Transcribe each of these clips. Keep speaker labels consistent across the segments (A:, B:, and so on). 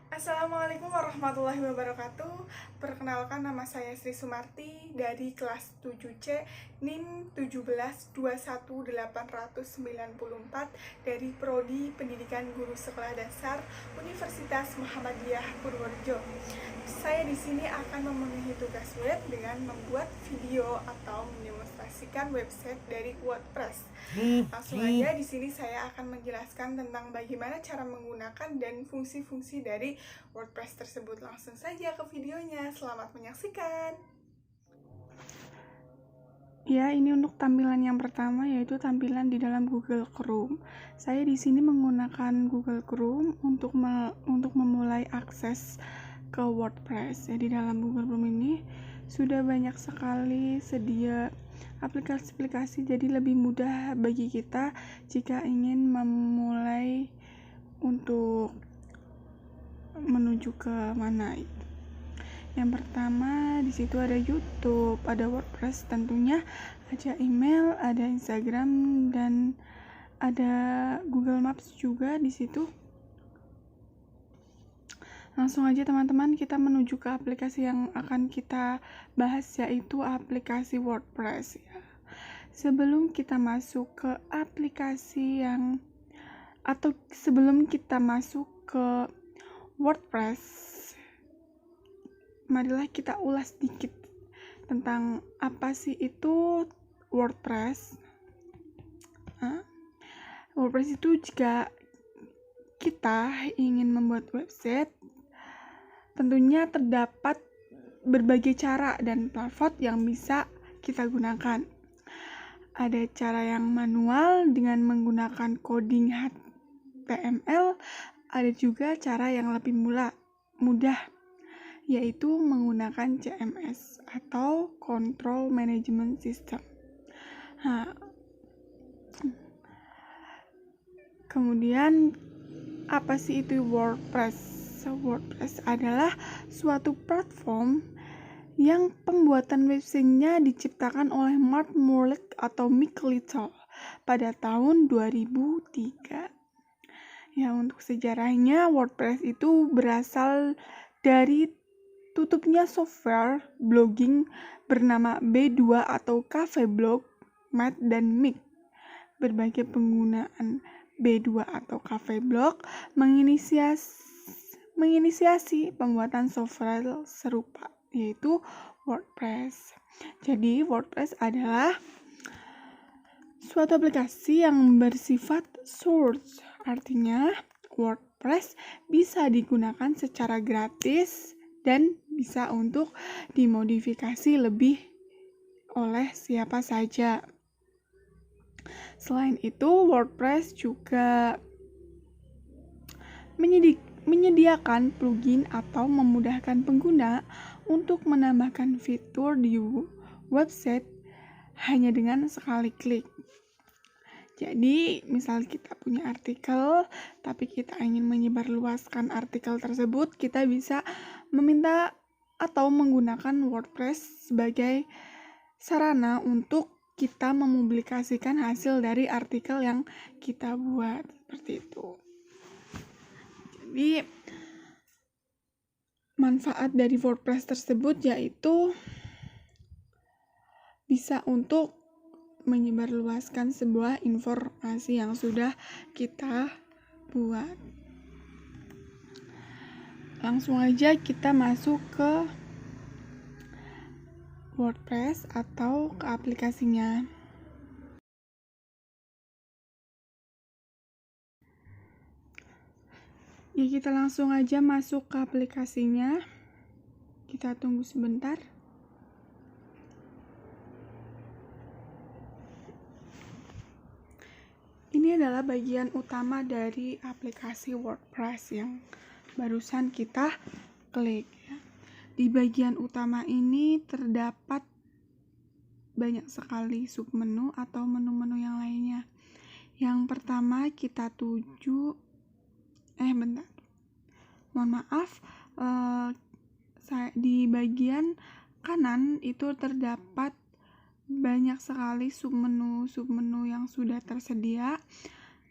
A: Assalamualaikum warahmatullahi wabarakatuh. Perkenalkan, nama saya Sri Sumarti dari kelas 7C NIM 1721894 dari Prodi Pendidikan Guru Sekolah Dasar Universitas Muhammadiyah Purworejo. Saya di sini akan memenuhi tugas web dengan membuat video atau mendemonstrasikan website dari WordPress. Langsung aja di sini saya akan menjelaskan tentang bagaimana cara menggunakan dan fungsi-fungsi dari WordPress tersebut. Langsung saja ke videonya. Selamat menyaksikan.
B: Ya, ini untuk tampilan yang pertama, yaitu tampilan di dalam Google Chrome. Saya di sini menggunakan Google Chrome untuk memulai akses ke WordPress. Ya, di dalam Google Chrome ini sudah banyak sekali sedia aplikasi-aplikasi, jadi lebih mudah bagi kita jika ingin memulai untuk menuju ke mana itu. Yang pertama, di situ ada YouTube, ada WordPress tentunya, ada email, ada Instagram, dan ada Google Maps juga di situ. Langsung aja teman-teman, kita menuju ke aplikasi yang akan kita bahas, yaitu aplikasi WordPress ya. Sebelum kita masuk ke aplikasi sebelum kita masuk ke WordPress, marilah kita ulas sedikit tentang apa sih itu WordPress. WordPress itu jika kita ingin membuat website, tentunya terdapat berbagai cara dan platform yang bisa kita gunakan. Ada cara yang manual dengan menggunakan coding HTML, ada juga cara yang lebih mudah, yaitu menggunakan CMS atau Control Management System. Kemudian apa sih itu WordPress? WordPress adalah suatu platform yang pembuatan websitenya diciptakan oleh Mark Murlick atau Mick Little pada tahun 2003. Ya, untuk sejarahnya, WordPress itu berasal dari tutupnya software blogging bernama B2 atau Cafe Blog, Matt dan Mick. Berbagai penggunaan B2 atau Cafe Blog menginisiasi pembuatan software serupa, yaitu WordPress. Jadi, WordPress adalah suatu aplikasi yang bersifat source. Artinya, WordPress bisa digunakan secara gratis dan bisa untuk dimodifikasi lebih oleh siapa saja. Selain itu, WordPress juga menyediakan plugin atau memudahkan pengguna untuk menambahkan fitur di website hanya dengan sekali klik. Jadi, misal kita punya artikel, tapi kita ingin menyebarluaskan artikel tersebut, kita bisa meminta atau menggunakan WordPress sebagai sarana untuk kita mempublikasikan hasil dari artikel yang kita buat, seperti itu. Jadi, manfaat dari WordPress tersebut yaitu bisa untuk menyebarluaskan sebuah informasi yang sudah kita buat. Langsung aja kita masuk ke WordPress atau ke aplikasinya. Ya, kita langsung aja masuk ke aplikasinya. Kita tunggu sebentar. Ini adalah bagian utama dari aplikasi WordPress yang barusan kita klik. Di bagian utama ini terdapat banyak sekali submenu atau menu-menu yang lainnya. Yang pertama kita mohon maaf, di bagian kanan itu terdapat banyak sekali submenu yang sudah tersedia.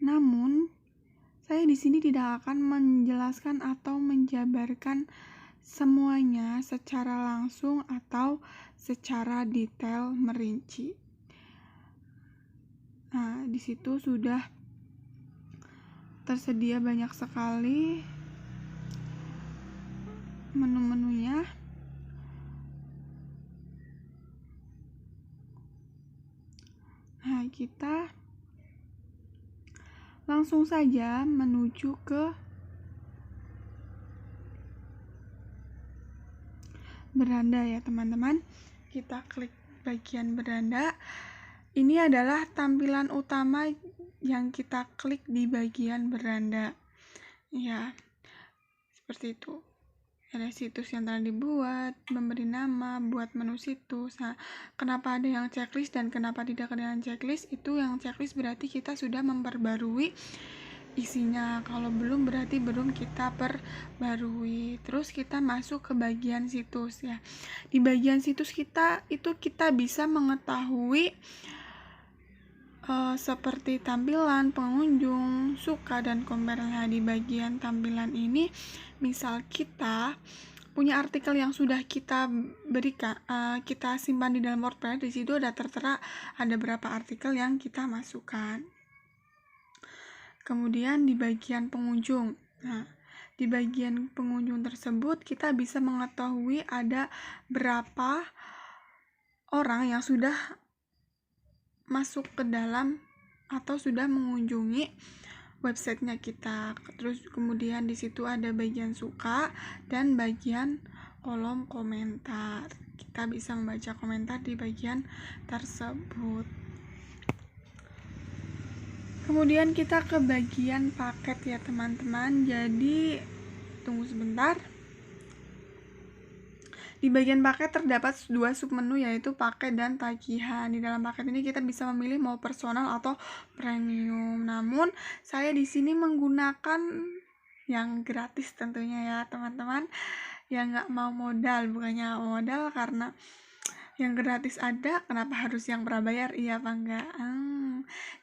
B: Namun Saya di sini tidak akan menjelaskan atau menjabarkan semuanya secara langsung atau secara detail merinci. Nah, di situ sudah tersedia banyak sekali menu-menunya. Nah, kita langsung saja menuju ke beranda ya teman-teman. Kita klik bagian beranda. Ini adalah tampilan utama yang kita klik di bagian beranda. Ya, seperti itu. Ada situs yang telah dibuat, memberi nama, buat menu situs. Nah, kenapa ada yang checklist dan kenapa tidak ada yang checklist? Itu yang checklist berarti kita sudah memperbarui isinya. Kalau belum berarti belum kita perbarui. Terus kita masuk ke bagian situs ya. Di bagian situs kita itu kita bisa mengetahui seperti tampilan, pengunjung, suka, dan komen. Nah, di bagian tampilan ini misal kita punya artikel yang sudah kita berikan, kita simpan di dalam WordPress. Di situ ada tertera ada berapa artikel yang kita masukkan. Kemudian di bagian pengunjung. Nah, di bagian pengunjung tersebut kita bisa mengetahui ada berapa orang yang sudah masuk ke dalam atau sudah mengunjungi websitenya kita. Terus kemudian di situ ada bagian suka dan bagian kolom komentar. Kita bisa membaca komentar di bagian tersebut. Kemudian kita ke bagian paket ya teman-teman. Jadi tunggu sebentar. Di bagian paket terdapat 2 submenu yaitu paket dan tagihan. Di dalam paket ini kita bisa memilih mau personal atau premium. Namun saya di sini menggunakan yang gratis tentunya ya teman-teman. Yang nggak mau modal, bukannya modal karena yang gratis ada, kenapa harus yang prabayar? Iya apa enggak?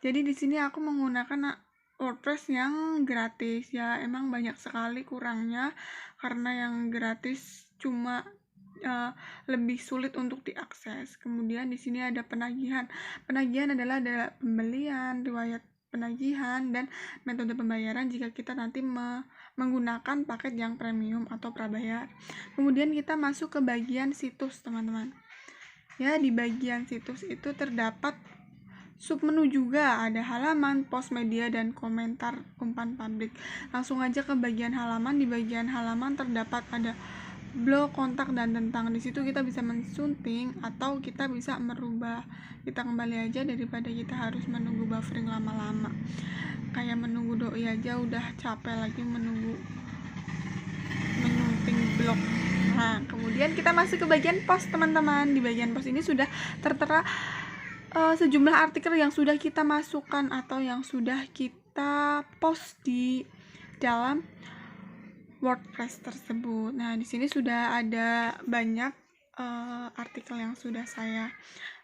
B: Jadi di sini aku menggunakan WordPress yang gratis ya. Emang banyak sekali kurangnya karena yang gratis cuma lebih sulit untuk diakses. Kemudian di sini ada penagihan. Penagihan adalah pembelian, riwayat penagihan, dan metode pembayaran jika kita nanti menggunakan paket yang premium atau prabayar. Kemudian kita masuk ke bagian situs teman-teman. Ya, di bagian situs itu terdapat submenu juga, ada halaman, post media, dan komentar umpan publik. Langsung aja ke bagian halaman. Di bagian halaman terdapat ada blog, kontak, dan tentang. Di situ kita bisa mensunting atau kita bisa merubah. Kita kembali aja daripada kita harus menunggu buffering lama-lama. Kayak menunggu doi aja udah capek lagi menunggu menunting blog. Nah, kemudian kita masuk ke bagian post teman-teman. Di bagian post ini sudah tertera sejumlah artikel yang sudah kita masukkan atau yang sudah kita post di dalam WordPress tersebut. Nah, di sini sudah ada banyak artikel yang sudah saya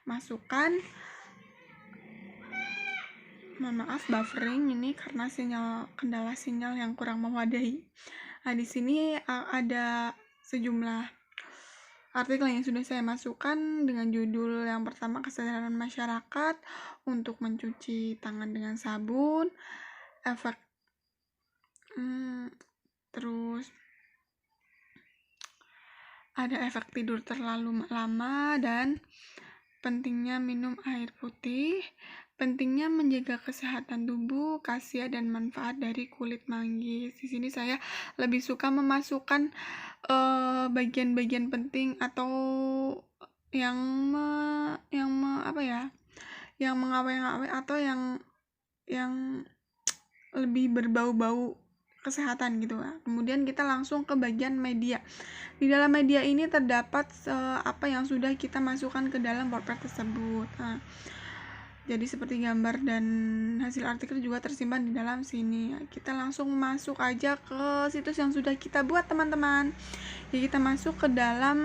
B: masukkan. Mohon maaf buffering ini karena kendala sinyal yang kurang memadai. Nah, di sini ada sejumlah artikel yang sudah saya masukkan dengan judul yang pertama, kesadaran masyarakat untuk mencuci tangan dengan sabun, efek terus ada efek tidur terlalu lama, dan pentingnya minum air putih, pentingnya menjaga kesehatan tubuh, khasiat dan manfaat dari kulit manggis. Di sini saya lebih suka memasukkan bagian-bagian penting atau yang mengawet-awet atau yang lebih berbau-bau kesehatan gitu ya. Kemudian kita langsung ke bagian media. Di dalam media ini terdapat apa yang sudah kita masukkan ke dalam WordPress tersebut. Nah, jadi seperti gambar dan hasil artikel juga tersimpan di dalam sini. Kita langsung masuk aja ke situs yang sudah kita buat teman-teman. Jadi kita masuk ke dalam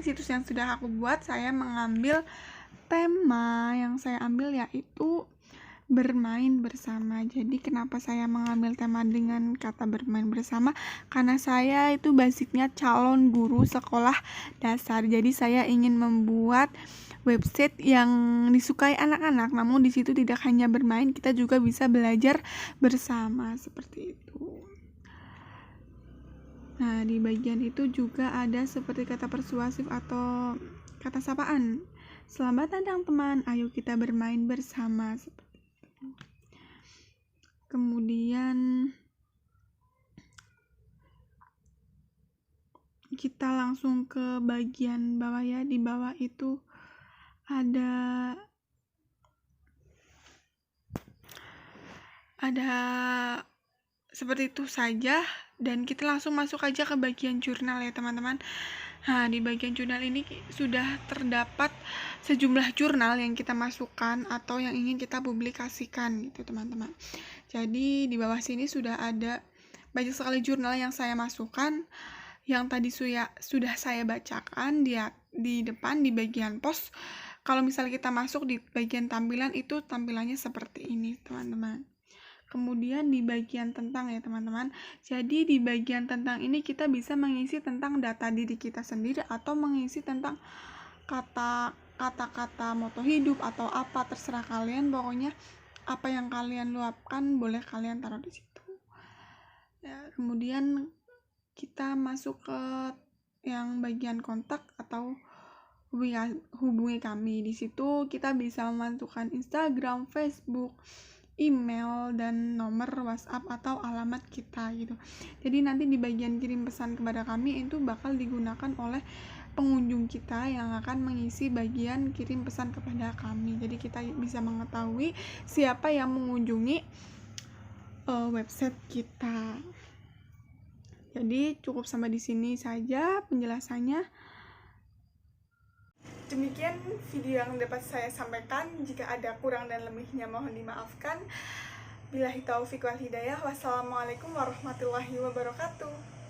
B: situs yang sudah aku buat. Saya mengambil tema yang saya ambil yaitu bermain bersama. Jadi kenapa saya mengambil tema dengan kata bermain bersama? Karena saya itu basicnya calon guru sekolah dasar. Jadi saya ingin membuat website yang disukai anak-anak, namun di situ tidak hanya bermain, kita juga bisa belajar bersama seperti itu. Nah, di bagian itu juga ada seperti kata persuasif atau kata sapaan. Selamat datang teman, ayo kita bermain bersama. Kemudian kita langsung ke bagian bawah ya. Di bawah itu ada seperti itu saja, dan kita langsung masuk aja ke bagian jurnal ya teman-teman. Nah, di bagian jurnal ini sudah terdapat sejumlah jurnal yang kita masukkan atau yang ingin kita publikasikan gitu teman-teman. Jadi di bawah sini sudah ada banyak sekali jurnal yang saya masukkan, yang tadi sudah saya bacakan di depan di bagian post. Kalau misalnya kita masuk di bagian tampilan, itu tampilannya seperti ini teman-teman. Kemudian di bagian tentang ya teman-teman. Jadi di bagian tentang ini kita bisa mengisi tentang data diri kita sendiri atau mengisi tentang kata-kata moto hidup atau apa, terserah kalian. Pokoknya apa yang kalian luapkan boleh kalian taruh di situ. Ya, kemudian kita masuk ke yang bagian kontak atau hubungi kami. Di situ kita bisa memasukkan Instagram, Facebook, email, dan nomor WhatsApp atau alamat kita gitu. Jadi nanti di bagian kirim pesan kepada kami itu bakal digunakan oleh pengunjung kita yang akan mengisi bagian kirim pesan kepada kami. Jadi kita bisa mengetahui siapa yang mengunjungi website kita. Jadi cukup sampai di sini saja penjelasannya.
A: Demikian video yang dapat saya sampaikan. Jika ada kurang dan lebihnya mohon dimaafkan. Billahi taufiq wal hidayah. Wassalamualaikum warahmatullahi wabarakatuh.